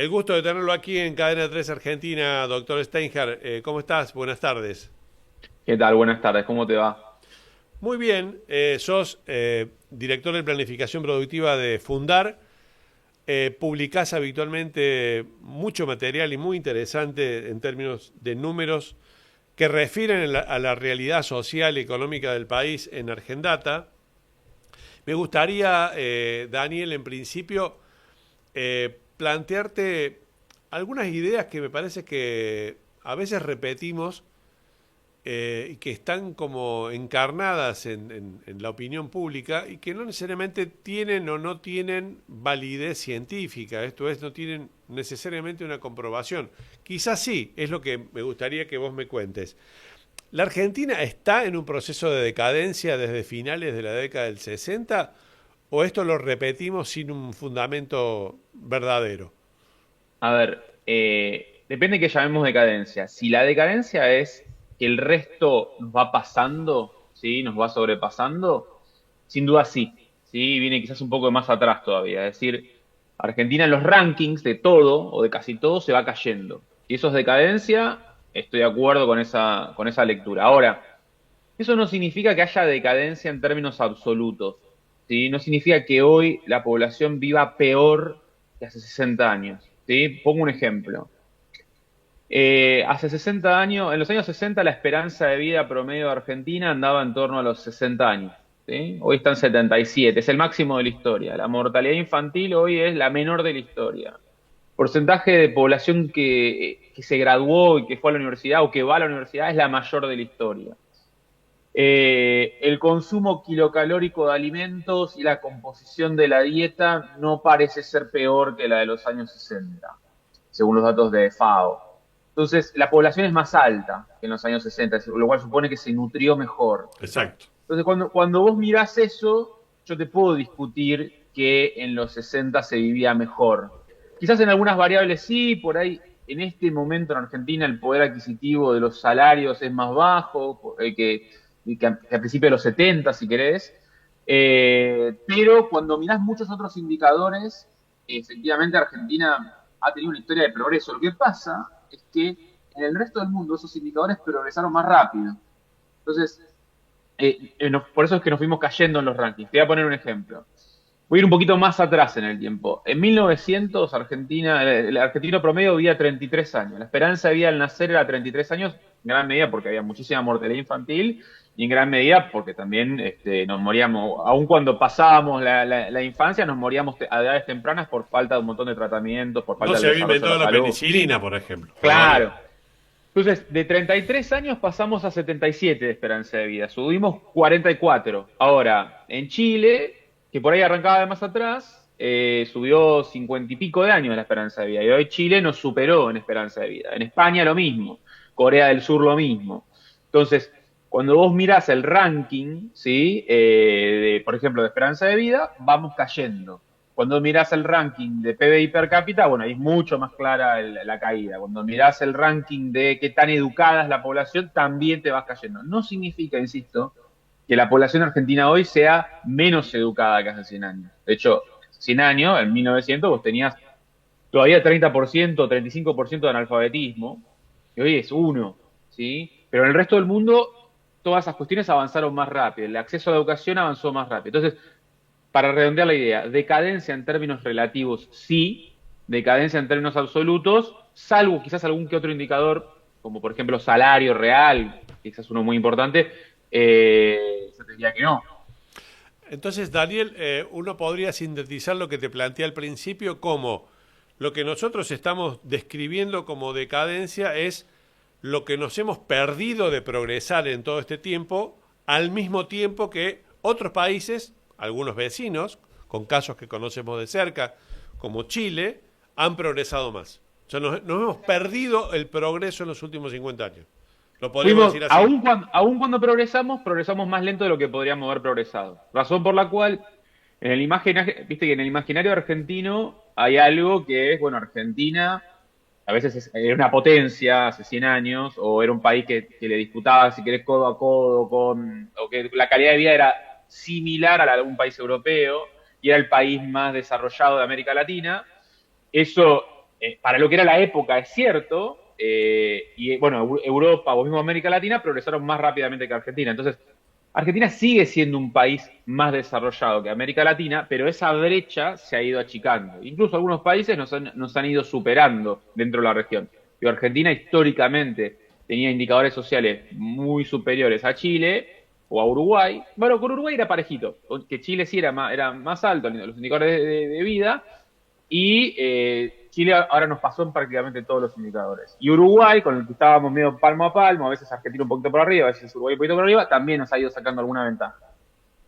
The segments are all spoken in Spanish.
El gusto de tenerlo aquí en Cadena 3 Argentina, doctor Steinhardt. ¿Cómo estás? Buenas tardes. ¿Qué tal? Buenas tardes, ¿cómo te va? Muy bien, sos director de planificación productiva de Fundar. Publicás habitualmente mucho material y muy interesante en términos de números que refieren a la realidad social y económica del país en Argendata. Me gustaría, Daniel, en principio, plantearte algunas ideas que me parece que a veces repetimos y que están como encarnadas en la opinión pública y que no necesariamente tienen o no tienen validez científica, esto es, no tienen necesariamente una comprobación. Quizás sí, es lo que me gustaría que vos me cuentes. ¿La Argentina está en un proceso de decadencia desde finales de la década del 60 o esto lo repetimos sin un fundamento verdadero? A ver, depende que llamemos decadencia. Si la decadencia es que el resto nos va pasando, ¿sí? Nos va sobrepasando, sin duda sí, ¿sí? Viene quizás un poco más atrás todavía. Es decir, Argentina en los rankings de todo o de casi todo se va cayendo. Si eso es decadencia, estoy de acuerdo con esa lectura. Ahora, eso no significa que haya decadencia en términos absolutos, ¿sí? No significa que hoy la población viva peor que hace 60 años, ¿sí? Pongo un ejemplo. Hace 60 años, en los años 60 la esperanza de vida promedio de Argentina andaba en torno a los 60 años, ¿sí? Hoy está en 77, es el máximo de la historia. La mortalidad infantil hoy es la menor de la historia. Porcentaje de población que se graduó y que fue a la universidad o que va a la universidad es la mayor de la historia. El consumo kilocalórico de alimentos y la composición de la dieta no parece ser peor que la de los años 60, según los datos de FAO. Entonces, la población es más alta que en los años 60, lo cual supone que se nutrió mejor. Exacto. Entonces, cuando vos mirás eso, yo te puedo discutir que en los 60 se vivía mejor. Quizás en algunas variables sí, por ahí en este momento en Argentina el poder adquisitivo de los salarios es más bajo que a principios de los 70, si querés. Pero cuando mirás muchos otros indicadores, efectivamente Argentina ha tenido una historia de progreso. Lo que pasa es que en el resto del mundo esos indicadores progresaron más rápido. Entonces, por eso es que nos fuimos cayendo en los rankings. Te voy a poner un ejemplo. Voy a ir un poquito más atrás en el tiempo. En 1900, Argentina, el argentino promedio vivía 33 años. La esperanza de vida al nacer era 33 años, en gran medida porque había muchísima mortalidad infantil y en gran medida porque también nos moríamos, aun cuando pasábamos la infancia, nos moríamos a edades tempranas por falta de un montón de tratamientos, por No falta se del había desarrollo de la inventado la salud. penicilina, por ejemplo. Todavía. Claro. Entonces, de 33 años pasamos a 77 de esperanza de vida, subimos 44. Ahora, en Chile, que por ahí arrancaba de más atrás, subió 50 y pico de años la esperanza de vida. Y hoy Chile nos superó en esperanza de vida. En España lo mismo, Corea del Sur lo mismo. Entonces, cuando vos mirás el ranking, ¿sí? Por ejemplo, de esperanza de vida, vamos cayendo. Cuando mirás el ranking de PBI per cápita, bueno, ahí es mucho más clara la caída. Cuando mirás el ranking de qué tan educada es la población, también te vas cayendo. No significa, insisto, que la población argentina hoy sea menos educada que hace 100 años. De hecho, hace 100 años, en 1900, vos tenías todavía 30%, 35% de analfabetismo, y hoy es uno, ¿sí? Pero en el resto del mundo, todas esas cuestiones avanzaron más rápido. El acceso a la educación avanzó más rápido. Entonces, para redondear la idea, decadencia en términos relativos, sí, decadencia en términos absolutos, salvo quizás algún que otro indicador, como por ejemplo salario real, quizás uno muy importante, yo te diría que no. Entonces, Daniel, uno podría sintetizar lo que te planteé al principio como lo que nosotros estamos describiendo como decadencia es lo que nos hemos perdido de progresar en todo este tiempo, al mismo tiempo que otros países, algunos vecinos, con casos que conocemos de cerca, como Chile, han progresado más. O sea, nos hemos perdido el progreso en los últimos 50 años. Lo podríamos Fuimos, decir así. aun cuando progresamos, progresamos más lento de lo que podríamos haber progresado. Razón por la cual, en el imaginario, viste que en el imaginario argentino hay algo que es, bueno, Argentina a veces era una potencia hace 100 años, o era un país que le disputaba, si querés, codo a codo, o que la calidad de vida era similar a la de algún país europeo, y era el país más desarrollado de América Latina. Eso para lo que era la época, es cierto, y bueno, Europa o mismo América Latina progresaron más rápidamente que Argentina. Entonces, Argentina sigue siendo un país más desarrollado que América Latina, pero esa brecha se ha ido achicando. Incluso algunos países nos han ido superando dentro de la región. Y Argentina históricamente tenía indicadores sociales muy superiores a Chile o a Uruguay. Bueno, con Uruguay era parejito, que Chile sí era más alto los indicadores de vida, y Chile ahora nos pasó en prácticamente todos los indicadores. Y Uruguay, con el que estábamos medio palmo a palmo, a veces Argentina un poquito por arriba, a veces Uruguay un poquito por arriba, también nos ha ido sacando alguna ventaja.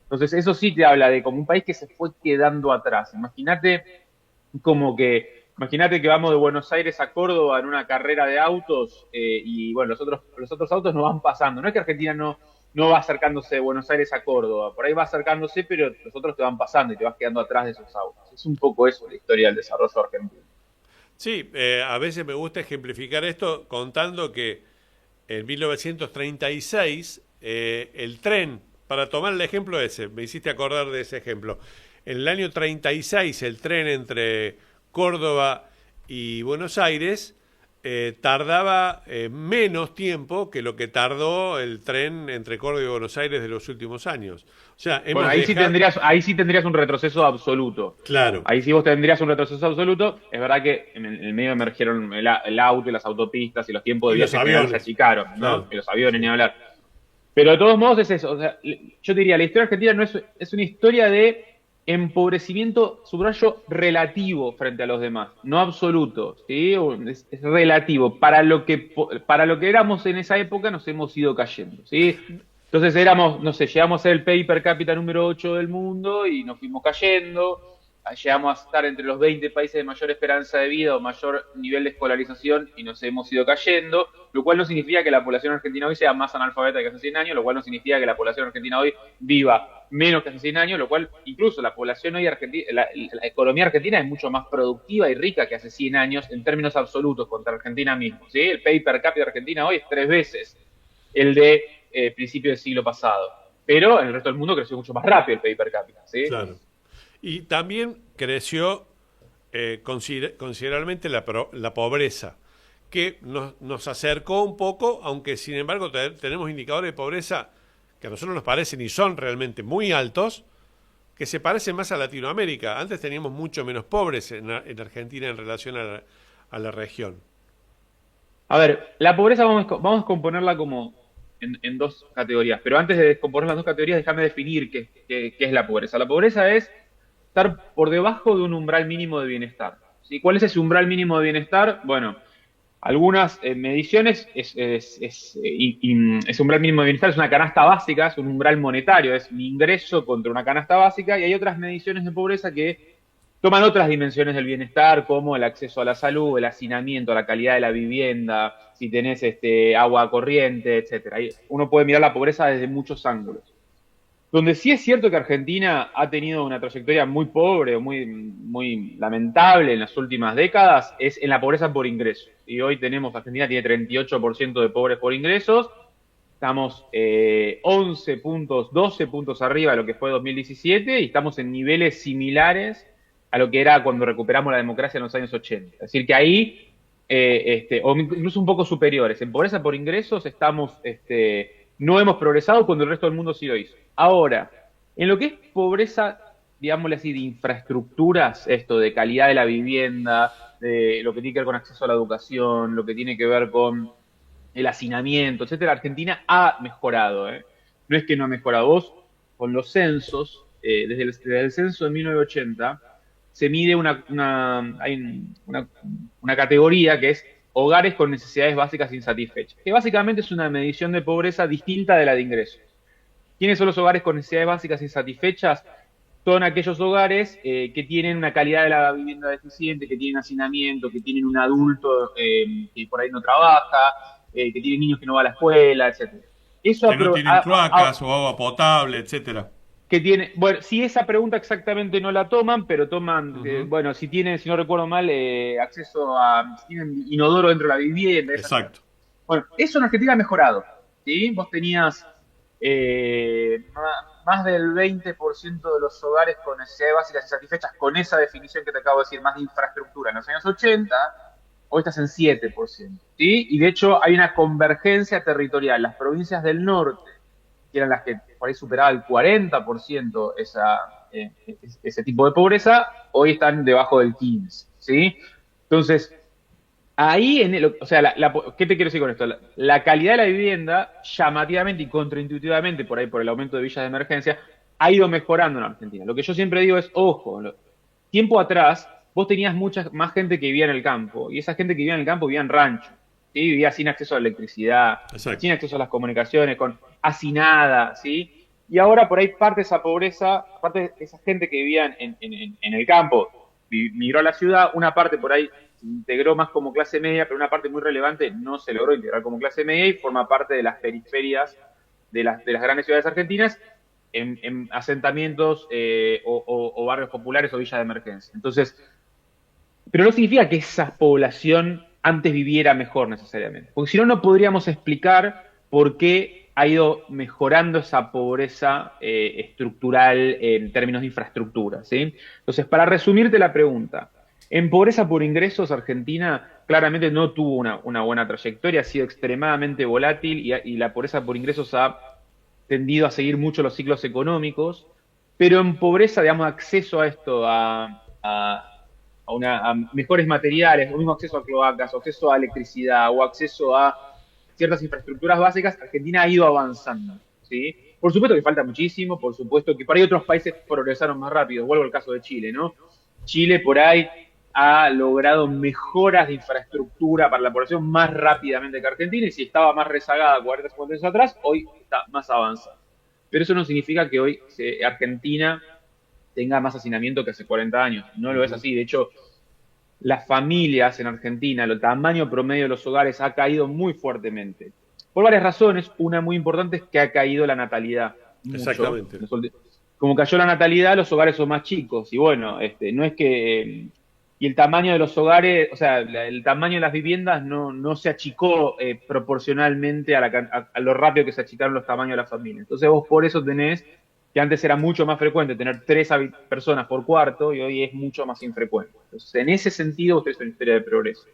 Entonces, eso sí te habla de como un país que se fue quedando atrás. Imagínate que vamos de Buenos Aires a Córdoba en una carrera de autos, y bueno, los otros autos nos van pasando. No es que Argentina no va acercándose de Buenos Aires a Córdoba, por ahí va acercándose, pero los otros te van pasando y te vas quedando atrás de esos autos. Es un poco eso la historia del desarrollo argentino. Sí, a veces me gusta ejemplificar esto contando que en 1936 el tren, para tomar el ejemplo ese, me hiciste acordar de ese ejemplo, en el año 36 el tren entre Córdoba y Buenos Aires tardaba menos tiempo que lo que tardó el tren entre Córdoba y Buenos Aires de los últimos años. O sea, Bueno, ahí sí tendrías un retroceso absoluto. Claro. Ahí sí vos tendrías un retroceso absoluto. Es verdad que en el medio emergieron el auto y las autopistas y los tiempos de viaje se achicaron, ¿no? Claro. Y los aviones, ni hablar. Pero de todos modos es eso. O sea, yo diría, la historia argentina no es una historia de empobrecimiento, subrayo, relativo frente a los demás, no absoluto, ¿sí? Es relativo. Para lo que éramos en esa época nos hemos ido cayendo, ¿sí? Entonces no sé, llegamos a ser el PIB per cápita número 8 del mundo y nos fuimos cayendo, llegamos a estar entre los 20 países de mayor esperanza de vida o mayor nivel de escolarización y nos hemos ido cayendo, lo cual no significa que la población argentina hoy sea más analfabeta que hace 100 años, lo cual no significa que la población argentina hoy viva menos que hace 100 años, lo cual incluso la población hoy argentina, la economía argentina es mucho más productiva y rica que hace 100 años en términos absolutos contra Argentina mismo, ¿sí? El PIB per cápita de Argentina hoy es 3 veces el de principio del siglo pasado, pero en el resto del mundo creció mucho más rápido el PIB per cápita, ¿sí? Claro. Y también creció considerablemente la pobreza, que nos acercó un poco, aunque sin embargo tenemos indicadores de pobreza que a nosotros nos parecen y son realmente muy altos, que se parecen más a Latinoamérica. Antes teníamos mucho menos pobres en Argentina en relación a la región. A ver, la pobreza vamos a componerla como en dos categorías, pero antes de descomponer las dos categorías, déjame definir qué es la pobreza. La pobreza es estar por debajo de un umbral mínimo de bienestar, ¿sí? ¿Cuál es ese umbral mínimo de bienestar? Bueno, algunas mediciones, ese umbral mínimo de bienestar es una canasta básica, es un umbral monetario, es mi ingreso contra una canasta básica, y hay otras mediciones de pobreza que toman otras dimensiones del bienestar, como el acceso a la salud, el hacinamiento, la calidad de la vivienda, si tenés agua corriente, etcétera. Uno puede mirar la pobreza desde muchos ángulos. Donde sí es cierto que Argentina ha tenido una trayectoria muy pobre, muy lamentable en las últimas décadas, es en la pobreza por ingresos. Y hoy Argentina tiene 38% de pobres por ingresos, estamos 11 puntos, 12 puntos arriba de lo que fue 2017 y estamos en niveles similares a lo que era cuando recuperamos la democracia en los años 80. Es decir, que ahí, o incluso un poco superiores. En pobreza por ingresos no hemos progresado cuando el resto del mundo sí lo hizo. Ahora, en lo que es pobreza, digámosle así, de infraestructuras, esto de calidad de la vivienda, de lo que tiene que ver con acceso a la educación, lo que tiene que ver con el hacinamiento, etcétera, Argentina ha mejorado, ¿eh? No es que no ha mejorado. Vos, con los censos, desde el censo de 1980, se mide hay una categoría que es hogares con necesidades básicas insatisfechas, que básicamente es una medición de pobreza distinta de la de ingresos. ¿Quiénes son los hogares con necesidades básicas insatisfechas? Son aquellos hogares que tienen una calidad de la vivienda deficiente, que tienen hacinamiento, que tienen un adulto que por ahí no trabaja, que tienen niños que no van a la escuela, etcétera. Eso que no tienen cloacas o agua potable, etcétera. Bueno, si esa pregunta exactamente no la toman, pero toman, bueno, si no recuerdo mal, acceso si tienen inodoro dentro de la vivienda. Exacto. Bueno, eso en Argentina ha mejorado, ¿sí? Vos tenías más del 20% de los hogares con necesidades básicas insatisfechas, con esa definición que te acabo de decir, más de infraestructura en los años 80, hoy estás en 7%, ¿sí? Y de hecho hay una convergencia territorial. Las provincias del norte, que eran las que por ahí superaba el 40% ese tipo de pobreza, hoy están debajo del 15%, ¿sí? Entonces, ahí, o sea, ¿qué te quiero decir con esto? La calidad de la vivienda, llamativamente y contraintuitivamente, por ahí por el aumento de villas de emergencia, ha ido mejorando en Argentina. Lo que yo siempre digo es, ojo, tiempo atrás vos tenías mucha más gente que vivía en el campo, y esa gente que vivía en el campo vivía en rancho, ¿sí? Vivía sin acceso a la electricidad, Exacto. sin acceso a las comunicaciones, con hacinada, ¿sí? Y ahora por ahí parte de esa pobreza, parte de esa gente que vivía en el campo, migró a la ciudad, una parte por ahí se integró más como clase media, pero una parte muy relevante no se logró integrar como clase media y forma parte de las periferias de las grandes ciudades argentinas en asentamientos o barrios populares o villas de emergencia. Entonces, pero no significa que esa población antes viviera mejor necesariamente, porque si no, no podríamos explicar por qué ha ido mejorando esa pobreza estructural en términos de infraestructura, ¿sí? Entonces, para resumirte la pregunta, en pobreza por ingresos, Argentina claramente no tuvo una buena trayectoria, ha sido extremadamente volátil y la pobreza por ingresos ha tendido a seguir mucho los ciclos económicos, pero en pobreza, digamos, acceso a esto, a mejores materiales, o mismo acceso a cloacas, o acceso a electricidad, o acceso a ciertas infraestructuras básicas, Argentina ha ido avanzando, ¿sí? Por supuesto que falta muchísimo, por supuesto que por ahí otros países progresaron más rápido, vuelvo al caso de Chile, ¿no? Chile por ahí ha logrado mejoras de infraestructura para la población más rápidamente que Argentina, y si estaba más rezagada 40, 50 años atrás, hoy está más avanzada. Pero eso no significa que hoy Argentina tenga más hacinamiento que hace 40 años. No lo es así. De hecho, las familias en Argentina, el tamaño promedio de los hogares ha caído muy fuertemente. Por varias razones. Una muy importante es que ha caído la natalidad. Mucho. Exactamente. Como cayó la natalidad, los hogares son más chicos. Y bueno, no es que... y el tamaño de los hogares, o sea, el tamaño de las viviendas no se achicó proporcionalmente a lo rápido que se achicaron los tamaños de las familias. Entonces vos por eso tenés que antes era mucho más frecuente tener 3 personas por cuarto y hoy es mucho más infrecuente. Entonces, en ese sentido, usted es una historia de progreso.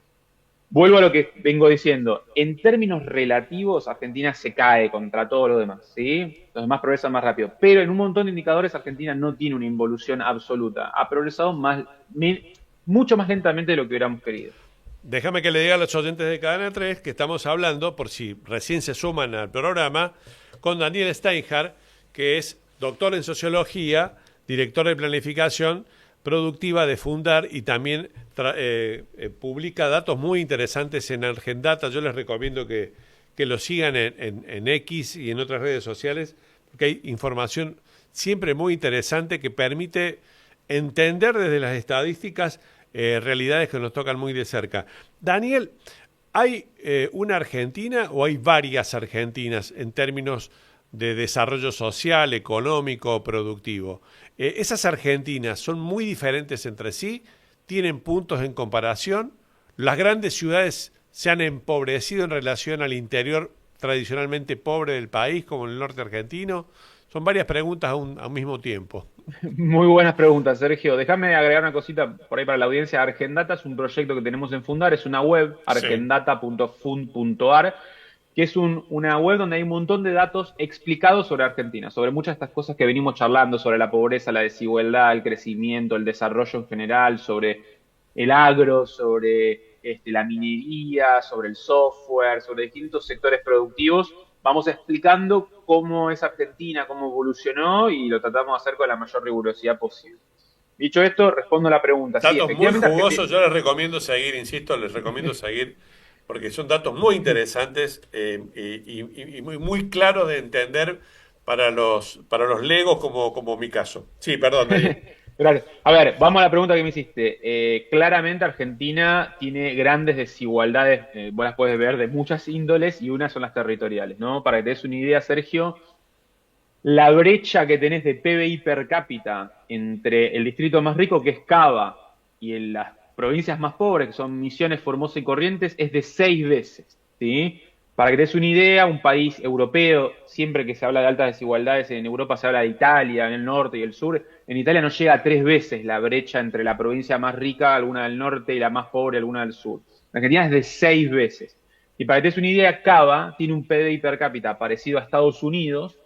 Vuelvo a lo que vengo diciendo. En términos relativos, Argentina se cae contra todo lo demás, ¿sí? Los demás progresan más rápido. Pero en un montón de indicadores, Argentina no tiene una involución absoluta. Ha progresado mucho más lentamente de lo que hubiéramos querido. Déjame que le diga a los oyentes de Cadena 3 que estamos hablando, por si recién se suman al programa, con Daniel Steinhardt, que es doctor en sociología, director de planificación productiva de Fundar y también publica datos muy interesantes en Argendata. Yo les recomiendo que lo sigan en X y en otras redes sociales, porque hay información siempre muy interesante que permite entender desde las estadísticas realidades que nos tocan muy de cerca. Daniel, ¿hay una Argentina o hay varias Argentinas en términos de desarrollo social, económico, productivo? ¿Esas Argentinas son muy diferentes entre sí? ¿Tienen puntos en comparación? ¿Las grandes ciudades se han empobrecido en relación al interior tradicionalmente pobre del país, como en el norte argentino? Son varias preguntas a un mismo tiempo. Muy buenas preguntas, Sergio. Déjame agregar una cosita por ahí para la audiencia. Argendata es un proyecto que tenemos en Fundar, es una web, argendata.fund.ar, que es una web donde hay un montón de datos explicados sobre Argentina, sobre muchas de estas cosas que venimos charlando, sobre la pobreza, la desigualdad, el crecimiento, el desarrollo en general, sobre el agro, sobre la minería, sobre el software, sobre distintos sectores productivos. Vamos explicando cómo es Argentina, cómo evolucionó y lo tratamos de hacer con la mayor rigurosidad posible. Dicho esto, respondo a la pregunta. Datos sí, muy jugosos, yo les recomiendo seguir, insisto, les recomiendo seguir, porque son datos muy interesantes y muy claros de entender para los legos como mi caso. Sí, perdón, Daniel. Gracias. A ver, vamos a la pregunta que me hiciste. Claramente Argentina tiene grandes desigualdades, vos las puedes ver de muchas índoles y unas son las territoriales, ¿no? Para que te des una idea, Sergio, la brecha que tenés de PBI per cápita entre el distrito más rico, que es Cava, y en las provincias más pobres, que son Misiones, Formosa y Corrientes, es de 6 veces, ¿sí? Para que te des una idea, un país europeo, siempre que se habla de altas desigualdades en Europa se habla de Italia, en el norte y el sur, En Italia no llega a 3 veces la brecha entre la provincia más rica, alguna del norte, y la más pobre, alguna del sur. En Argentina es de 6 veces. Y para que te des una idea, Cava tiene un PBI per cápita parecido a Estados Unidos,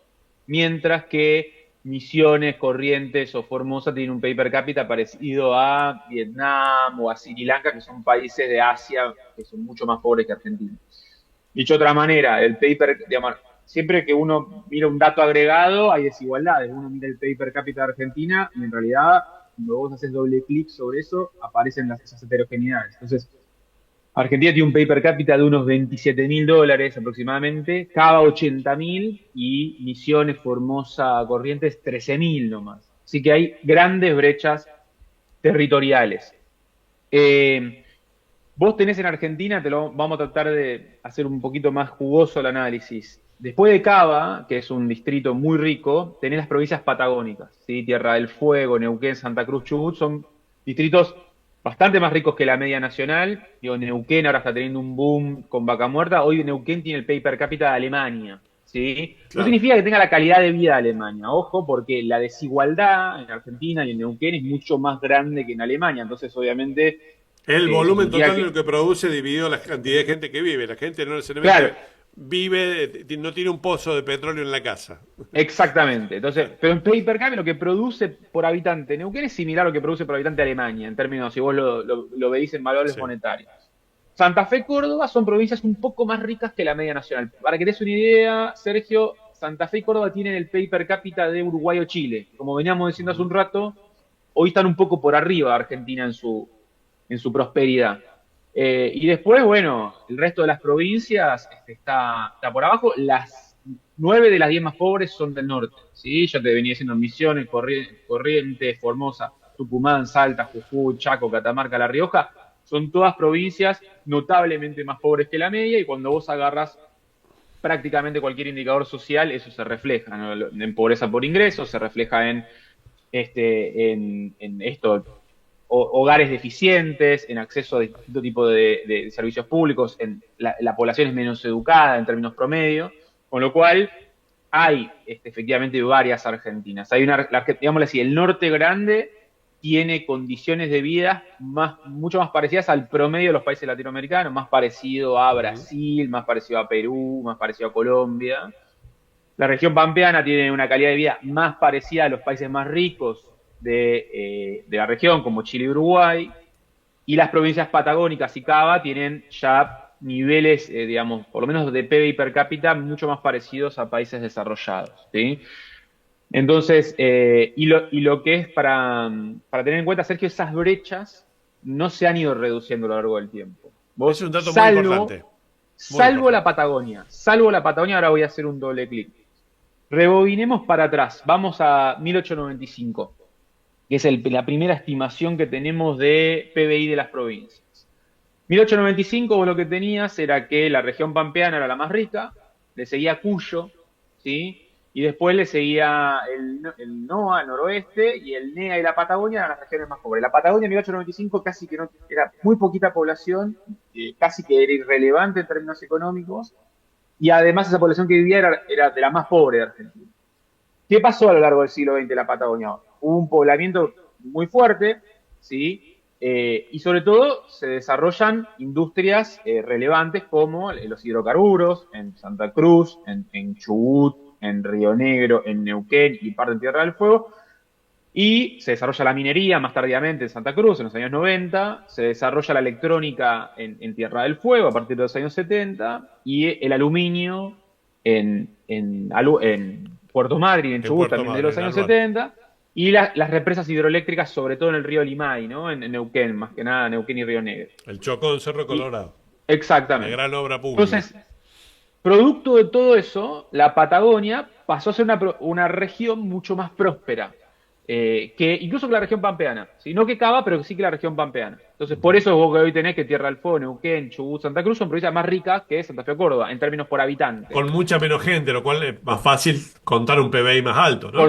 mientras que Misiones, Corrientes o Formosa tienen un PBI per cápita parecido a Vietnam o a Sri Lanka, que son países de Asia que son mucho más pobres que Argentina. Dicho de otra manera, el PBI digamos, siempre que uno mira un dato agregado hay desigualdades. Uno mira el PBI per cápita de Argentina y en realidad cuando vos haces doble clic sobre eso aparecen esas heterogeneidades. Entonces, Argentina tiene un PIB per cápita de unos $27.000 aproximadamente, Cava 80.000 y Misiones, Formosa, Corrientes 13.000 nomás. Así que hay grandes brechas territoriales. Vos tenés en Argentina, vamos a tratar de hacer un poquito más jugoso el análisis. Después de Cava, que es un distrito muy rico, tenés las provincias patagónicas, ¿sí? Tierra del Fuego, Neuquén, Santa Cruz, Chubut, son distritos bastante más ricos que la media nacional. Digo, Neuquén ahora está teniendo un boom con Vaca Muerta. Hoy Neuquén tiene el PIB per cápita de Alemania, ¿sí? Claro. No significa que tenga la calidad de vida de Alemania, ojo, porque la desigualdad en Argentina y en Neuquén es mucho más grande que en Alemania. Entonces, obviamente... El volumen total de lo que produce dividido la cantidad de gente que vive. La gente no necesariamente... Claro. Vive, no tiene un pozo de petróleo en la casa. Exactamente. Entonces, pero en PIB per cápita lo que produce por habitante Neuquén es similar a lo que produce por habitante Alemania, en términos, si vos lo veis en valores monetarios. Santa Fe, Córdoba son provincias un poco más ricas que la media nacional. Para que te des una idea, Sergio, Santa Fe y Córdoba tienen el PIB per cápita de Uruguay o Chile. Como veníamos diciendo hace un rato, hoy están un poco por arriba de Argentina en su prosperidad. Y después, bueno, el resto de las provincias está por abajo. Las 9 de las 10 más pobres son del norte, ¿sí? Ya te venía diciendo Misiones, Corrientes, Formosa, Tucumán, Salta, Jujuy, Chaco, Catamarca, La Rioja. Son todas provincias notablemente más pobres que la media, y cuando vos agarras prácticamente cualquier indicador social, eso se refleja, ¿no? En pobreza por ingresos, se refleja en esto, hogares deficientes, en acceso a distinto tipo de servicios públicos, en la población es menos educada en términos promedio, con lo cual hay efectivamente varias Argentinas. Hay digámoslo así, el norte grande tiene condiciones de vida mucho más parecidas al promedio de los países latinoamericanos, más parecido a Brasil, más parecido a Perú, más parecido a Colombia. La región pampeana tiene una calidad de vida más parecida a los países más ricos de la región, como Chile y Uruguay, y las provincias patagónicas y Cava tienen ya niveles, digamos, por lo menos de PBI per cápita, mucho más parecidos a países desarrollados, ¿sí? Entonces, y lo que es para tener en cuenta, Sergio, esas brechas no se han ido reduciendo a lo largo del tiempo. Es un dato muy importante. Salvo la Patagonia, ahora voy a hacer un doble clic. Rebobinemos para atrás, vamos a 1895. Que es la primera estimación que tenemos de PBI de las provincias. 1895 vos lo que tenías era que la región pampeana era la más rica, le seguía Cuyo, ¿sí? Y después le seguía el NOA, el noroeste, y el NEA y la Patagonia eran las regiones más pobres. La Patagonia en 1895 casi que no, era muy poquita población, casi que era irrelevante en términos económicos, y además esa población que vivía era de la más pobre de Argentina. ¿Qué pasó a lo largo del siglo XX en la Patagonia? Hubo un poblamiento muy fuerte, ¿sí? Y sobre todo se desarrollan industrias relevantes como los hidrocarburos en Santa Cruz, en Chubut, en Río Negro, en Neuquén y parte en Tierra del Fuego. Y se desarrolla la minería más tardíamente en Santa Cruz, en los años 90. Se desarrolla la electrónica en Tierra del Fuego a partir de los años 70. Y el aluminio en Puerto Madryn, en Chubut, también de los años 70. Y las represas hidroeléctricas, sobre todo en el río Limay, ¿no? En Neuquén, más que nada, Neuquén y Río Negro. El Chocón, Cerro Colorado. Exactamente. La gran obra pública. Entonces, producto de todo eso, la Patagonia pasó a ser una región mucho más próspera, que incluso que la región pampeana. ¿Sí? No que Cava, pero sí que la región pampeana. Entonces, por eso vos que hoy tenés que Tierra del Fuego, Neuquén, Chubut, Santa Cruz son provincias más ricas que Santa Fe o Córdoba, en términos por habitante. Con mucha menos gente, lo cual es más fácil contar un PBI más alto, ¿no?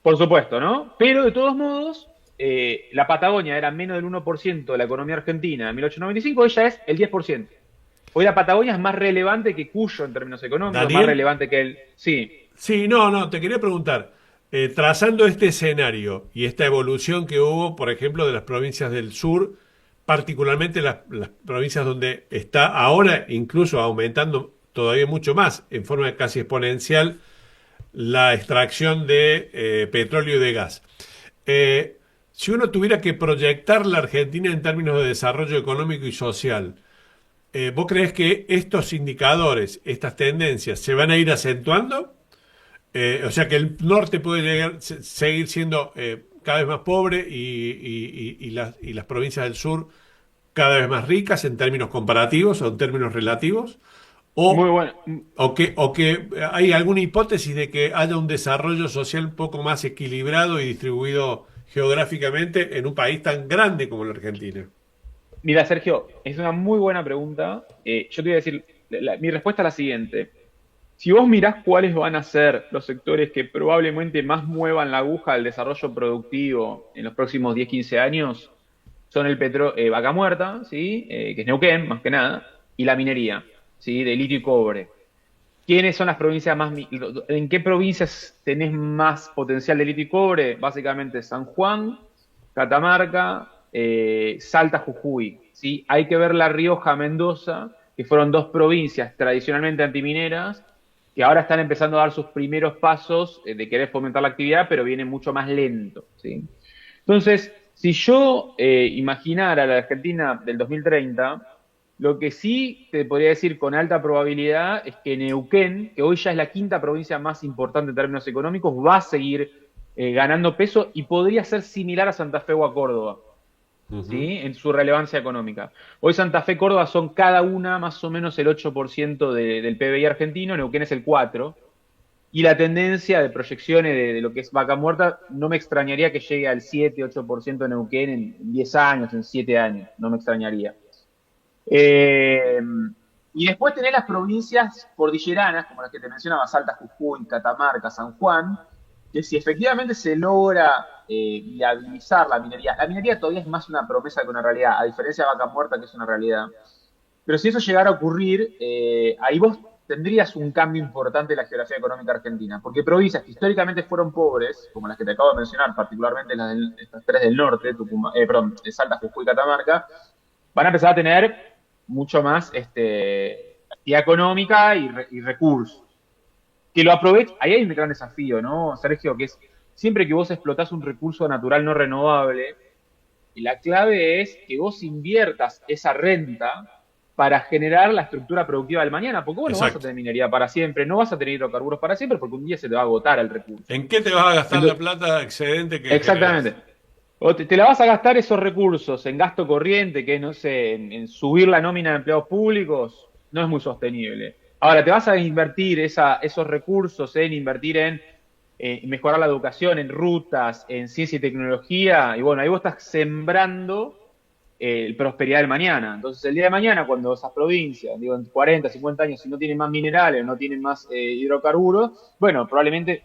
Por supuesto, ¿no? Pero de todos modos, la Patagonia era menos del 1% de la economía argentina en 1895, ella es el 10%. Hoy la Patagonia es más relevante que Cuyo en términos económicos, Daniel, más relevante que el... Sí. Sí, no, te quería preguntar. Trazando este escenario y esta evolución que hubo, por ejemplo, de las provincias del sur, particularmente las provincias donde está ahora incluso aumentando todavía mucho más, en forma casi exponencial, la extracción de petróleo y de gas. Si uno tuviera que proyectar la Argentina en términos de desarrollo económico y social, ¿vos crees que estos indicadores, estas tendencias, se van a ir acentuando? O sea que el norte puede seguir siendo cada vez más pobre y las provincias del sur cada vez más ricas en términos comparativos o en términos relativos. Muy O, bueno. o que hay alguna hipótesis de que haya un desarrollo social un poco más equilibrado y distribuido geográficamente en un país tan grande como la Argentina. Mira, Sergio, es una muy buena pregunta. Yo te voy a decir, mi respuesta es la siguiente. Si vos mirás cuáles van a ser los sectores que probablemente más muevan la aguja del desarrollo productivo en los próximos 10, 15 años, son el Vaca Muerta, ¿sí? Que es Neuquén, más que nada, y la minería, ¿sí? De litio y cobre. ¿Quiénes son las provincias ¿En qué provincias tenés más potencial de litio y cobre? Básicamente San Juan, Catamarca, Salta, Jujuy, ¿sí? Hay que ver La Rioja, Mendoza, que fueron dos provincias tradicionalmente antimineras, que ahora están empezando a dar sus primeros pasos de querer fomentar la actividad, pero viene mucho más lento, ¿sí? Entonces, si yo imaginara la Argentina del 2030, lo que sí te podría decir con alta probabilidad es que Neuquén, que hoy ya es la quinta provincia más importante en términos económicos, va a seguir ganando peso y podría ser similar a Santa Fe o a Córdoba, Ujú. ¿sí? En su relevancia económica. Hoy Santa Fe y Córdoba son cada una más o menos el 8% del PBI argentino, Neuquén es el 4%, y la tendencia de proyecciones de lo que es Vaca Muerta, no me extrañaría que llegue al 7-8% de Neuquén en 10 años, en 7 años, no me extrañaría. Eh, y después tenés las provincias cordilleranas, como las que te mencionaba, Salta, Jujuy, Catamarca, San Juan, que si efectivamente se logra viabilizar la minería todavía es más una promesa que una realidad, a diferencia de Vaca Muerta, que es una realidad. Pero si eso llegara a ocurrir, ahí vos tendrías un cambio importante en la geografía económica argentina, porque provincias que históricamente fueron pobres, como las que te acabo de mencionar, particularmente estas tres del norte, perdón, de Salta, Jujuy y Catamarca, van a empezar a tener mucho más actividad económica y recursos. Que lo aprovechen, ahí hay un gran desafío, ¿no, Sergio? Que es siempre que vos explotás un recurso natural no renovable, la clave es que vos inviertas esa renta para generar la estructura productiva del mañana, porque vos no vas a Exacto. tener minería para siempre, no vas a tener hidrocarburos para siempre, porque un día se te va a agotar el recurso. ¿En qué te vas a gastar la Entonces, plata excedente que exactamente. generas? O te la vas a gastar esos recursos en gasto corriente, que no sé, en subir la nómina de empleados públicos, no es muy sostenible. Ahora, te vas a invertir esos recursos en invertir en mejorar la educación, en rutas, en ciencia y tecnología, y bueno, ahí vos estás sembrando prosperidad del mañana. Entonces, el día de mañana, cuando esas provincias, digo, en 40, 50 años, si no tienen más minerales, no tienen más hidrocarburos, bueno, probablemente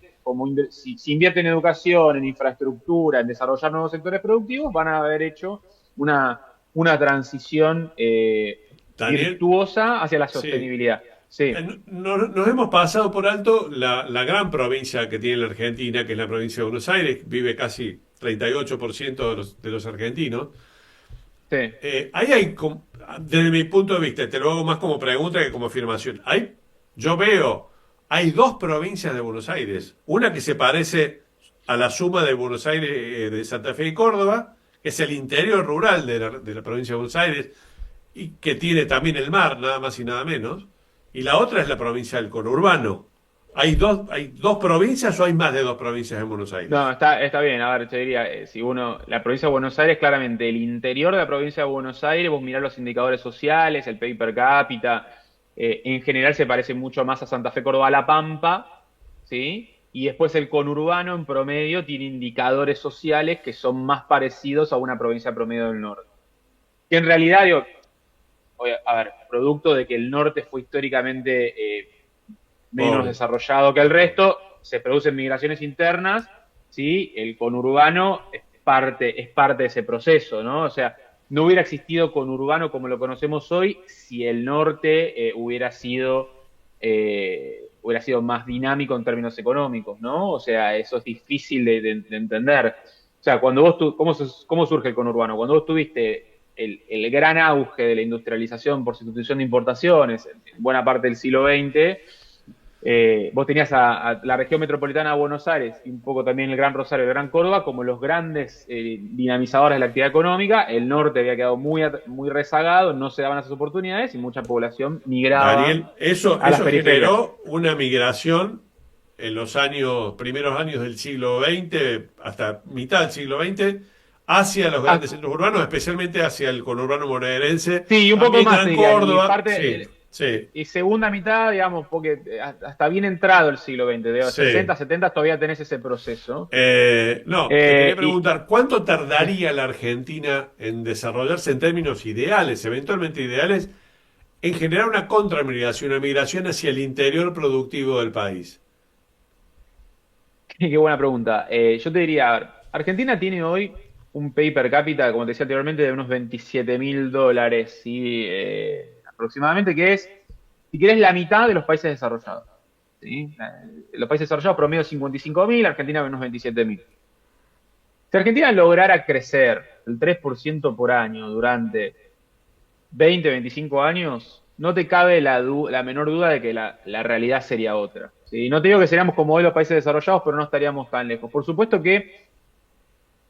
si invierten en educación, en infraestructura, en desarrollar nuevos sectores productivos, van a haber hecho una, una transición Daniel, virtuosa hacia la sí. sostenibilidad. Sí, Nos hemos pasado por alto la gran provincia que tiene la Argentina, que es la provincia de Buenos Aires, vive casi 38% de los argentinos. sí. Ahí hay, desde mi punto de vista, te lo hago más como pregunta que como afirmación. Yo veo, hay dos provincias de Buenos Aires. Una que se parece a la suma de Buenos Aires, de Santa Fe y Córdoba, que es el interior rural de la provincia de Buenos Aires, y que tiene también el mar, nada más y nada menos. Y la otra es la provincia del conurbano. ¿Hay dos provincias o hay más de dos provincias en Buenos No, Aires? está bien. A ver, te diría, si la provincia de Buenos Aires, claramente, el interior de la provincia de Buenos Aires, vos mirás los indicadores sociales, el PIB per cápita, en general se parece mucho más a Santa Fe, Córdoba, La Pampa, ¿sí? Y después el conurbano, en promedio, tiene indicadores sociales que son más parecidos a una provincia promedio del norte. Que en realidad, digo, a ver, producto de que el norte fue históricamente menos Pobre. desarrollado que el resto, se producen migraciones internas, ¿sí? El conurbano es parte de ese proceso, ¿no? O sea, no hubiera existido conurbano como lo conocemos hoy si el norte hubiera sido hubiera sido más dinámico en términos económicos, ¿no? O sea, eso es difícil de entender. O sea, cuando ¿cómo surge el conurbano? Cuando vos tuviste el gran auge de la industrialización por sustitución de importaciones en buena parte del siglo XX, vos tenías a la región metropolitana de Buenos Aires y un poco también el Gran Rosario y el Gran Córdoba como los grandes dinamizadores de la actividad económica. El norte había quedado muy rezagado, no se daban esas oportunidades y mucha población migraba Daniel, eso, a las eso periferias. generó una migración en los primeros años del siglo XX, hasta mitad del siglo XX, hacia los Ah, grandes centros urbanos, especialmente hacia el conurbano bonaerense, sí, y un poco también más, te Gran diría, y Córdoba, parte, sí, sí, y segunda mitad, digamos, porque hasta bien entrado el siglo XX, de los sí. 60, 70 todavía tenés ese proceso. No, te quería Y preguntar, ¿cuánto tardaría la Argentina en desarrollarse en términos ideales, eventualmente ideales, en generar una contramigración, una migración hacia el interior productivo del país? qué buena pregunta. Yo te diría, a ver, Argentina tiene hoy un PIB per cápita, como te decía anteriormente, de unos $27.000, ¿sí? Aproximadamente, que es, si querés, la mitad de los países desarrollados. ¿Sí? Los países desarrollados promedio 55.000, Argentina unos 27.000. Si Argentina lograra crecer el 3% por año durante 20, 25 años, no te cabe la menor duda de que la realidad sería otra. ¿Sí? No te digo que seríamos como hoy los países desarrollados, pero no estaríamos tan lejos. Por supuesto que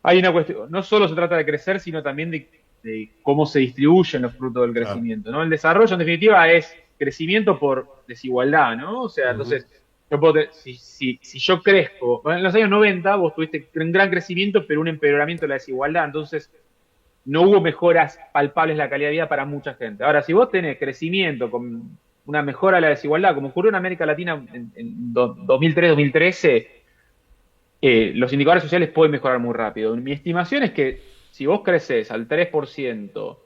hay una cuestión, no solo se trata de crecer, sino también de cómo se distribuyen los frutos del Claro. crecimiento, ¿no? El desarrollo, en definitiva, es crecimiento por desigualdad, ¿no? O sea, Ujú. entonces, si yo crezco, bueno, en los años 90 vos tuviste un gran crecimiento, pero un empeoramiento de la desigualdad, entonces no hubo mejoras palpables en la calidad de vida para mucha gente. Ahora, si vos tenés crecimiento con una mejora de la desigualdad, como ocurrió en América Latina en 2003-2013, los indicadores sociales pueden mejorar muy rápido. Mi estimación es que si vos creces al 3%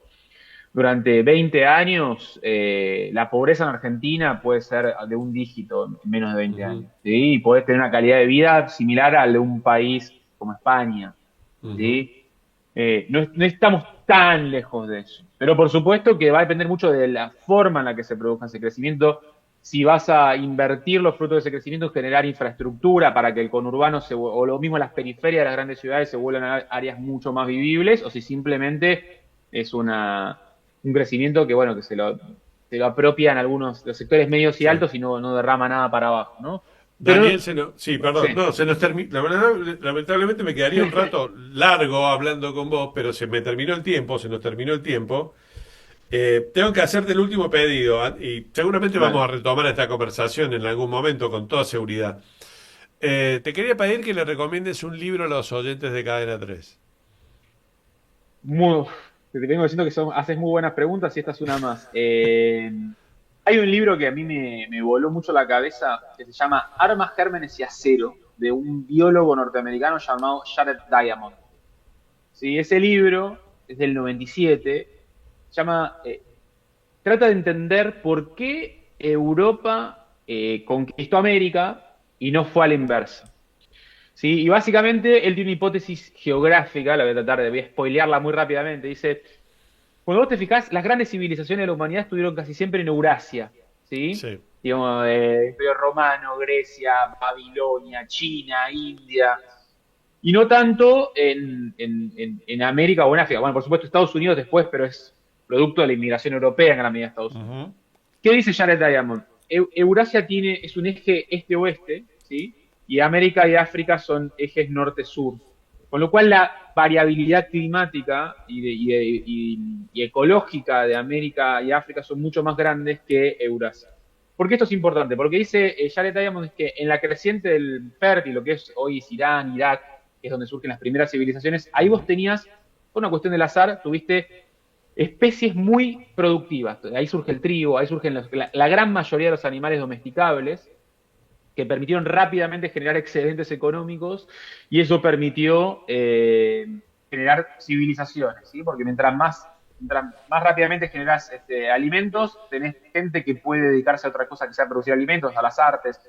durante 20 años, la pobreza en Argentina puede ser de un dígito en menos de 20 Ujú. años. ¿Sí? Y podés tener una calidad de vida similar al de un país como España. Ujú. ¿Sí? No estamos tan lejos de eso. Pero por supuesto que va a depender mucho de la forma en la que se produzca ese crecimiento. Si vas a invertir los frutos de ese crecimiento en generar infraestructura para que el conurbano o lo mismo las periferias de las grandes ciudades se vuelvan áreas mucho más vivibles, o si simplemente es un crecimiento que, bueno, que se lo apropian algunos, los sectores medios y Sí. altos y no derrama nada para abajo, ¿no? Pero, Daniel, sí, sí. perdón, no, se nos terminó, la verdad, lamentablemente me quedaría un rato largo hablando con vos, pero se me terminó el tiempo, se nos terminó el tiempo. Tengo que hacerte el último pedido y seguramente vamos Vale. a retomar esta conversación en algún momento con toda seguridad. Te quería pedir que le recomiendes un libro a los oyentes de Cadena 3. Muy, te vengo diciendo que haces muy buenas preguntas y esta es una más. Hay un libro que a mí me voló mucho la cabeza que se llama Armas, Gérmenes y Acero, de un biólogo norteamericano llamado Jared Diamond. ¿Sí? Ese libro es del 97, trata de entender por qué Europa conquistó América y no fue a la inversa. ¿Sí? Y básicamente él tiene una hipótesis geográfica, voy a spoilearla muy rápidamente. Dice, cuando vos te fijás, las grandes civilizaciones de la humanidad estuvieron casi siempre en Eurasia, ¿sí? Sí. Digamos, Imperio Romano, Grecia, Babilonia, China, India, y no tanto en América o en África. Bueno, por supuesto Estados Unidos después, pero es producto de la inmigración europea en gran medida de Estados Unidos. Ujú. ¿Qué dice Jared Diamond? Eurasia es un eje este-oeste, ¿sí? Y América y África son ejes norte-sur. Con lo cual la variabilidad climática y ecológica de América y África son mucho más grandes que Eurasia. ¿Por qué esto es importante? Porque dice Jared Diamond es que en la creciente del fértil, lo que es hoy es Irán, Irak, que es donde surgen las primeras civilizaciones, ahí vos tenías, por una cuestión del azar, tuviste especies muy productivas. Ahí surge el trigo, ahí surgen la gran mayoría de los animales domesticables que permitieron rápidamente generar excedentes económicos y eso permitió generar civilizaciones, ¿sí? Porque mientras más rápidamente generas alimentos, tenés gente que puede dedicarse a otra cosa que sea producir alimentos, a las artes,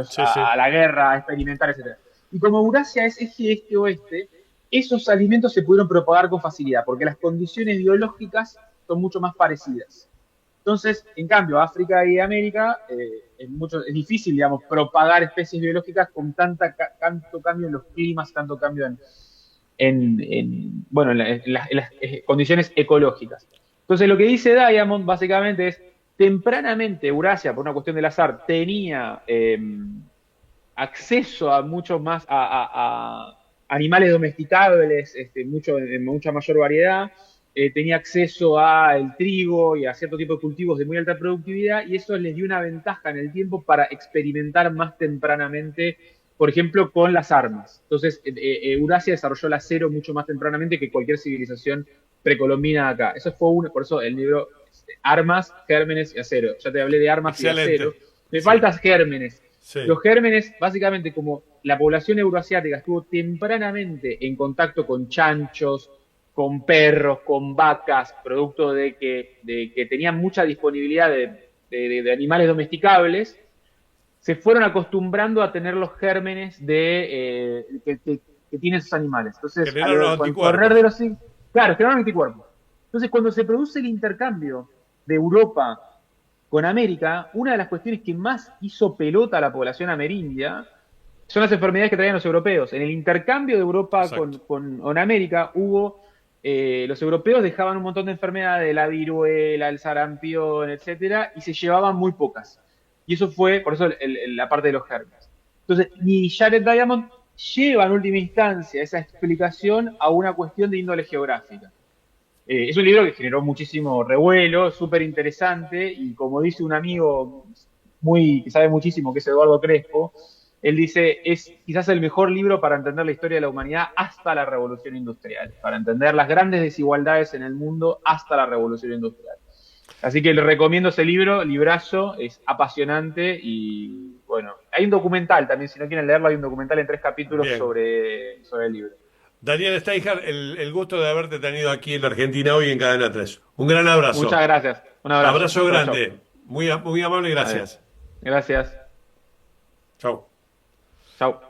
Sí, sí. a la guerra, a experimentar, etcétera. Y como Eurasia es eje este-oeste, esos alimentos se pudieron propagar con facilidad, porque las condiciones biológicas son mucho más parecidas. Entonces, en cambio, África y América es difícil, digamos, propagar especies biológicas con tanto cambio en los climas, tanto cambio bueno, en las condiciones ecológicas. Entonces, lo que dice Diamond básicamente es, tempranamente Eurasia, por una cuestión del azar, tenía acceso a muchos más, a animales domesticables, en mucha mayor variedad, tenía acceso al trigo y a cierto tipo de cultivos de muy alta productividad, y eso les dio una ventaja en el tiempo para experimentar más tempranamente, por ejemplo, con las armas. Entonces, Eurasia desarrolló el acero mucho más tempranamente que cualquier civilización precolombina acá. Eso fue por eso el libro Armas, Gérmenes y Acero. Ya te hablé de armas Excelente. y acero. Me faltan gérmenes. Sí. Los gérmenes, básicamente, como la población euroasiática estuvo tempranamente en contacto con chanchos, con perros, con vacas, producto de que tenían mucha disponibilidad de animales domesticables, se fueron acostumbrando a tener los gérmenes que tienen esos animales. Entonces, Generaron los con el anticuerpos. correr de los siglos, claro, generaron anticuerpos. Entonces, cuando se produce el intercambio de Europa con América, una de las cuestiones que más hizo pelota a la población amerindia son las enfermedades que traían los europeos. En el intercambio de Europa con América hubo, los europeos dejaban un montón de enfermedades, la viruela, el sarampión, etcétera, y se llevaban muy pocas. Y eso fue, por eso la parte de los gérmenes. Entonces, ni Jared Diamond lleva en última instancia esa explicación a una cuestión de índole geográfica. Es un libro que generó muchísimo revuelo, súper interesante, y como dice un amigo que sabe muchísimo, que es Eduardo Crespo, él dice, es quizás el mejor libro para entender la historia de la humanidad hasta la Revolución Industrial, para entender las grandes desigualdades en el mundo hasta la Revolución Industrial. Así que le recomiendo ese libro, librazo, es apasionante y bueno, hay un documental también, si no quieren leerlo, hay un documental en 3 capítulos sobre el libro. Daniel Steijar, el gusto de haberte tenido aquí en la Argentina hoy en Cadena 3. Un gran abrazo. Muchas gracias. Un abrazo. Abrazo grande. Muy amable y gracias. Gracias. Chau. Chau.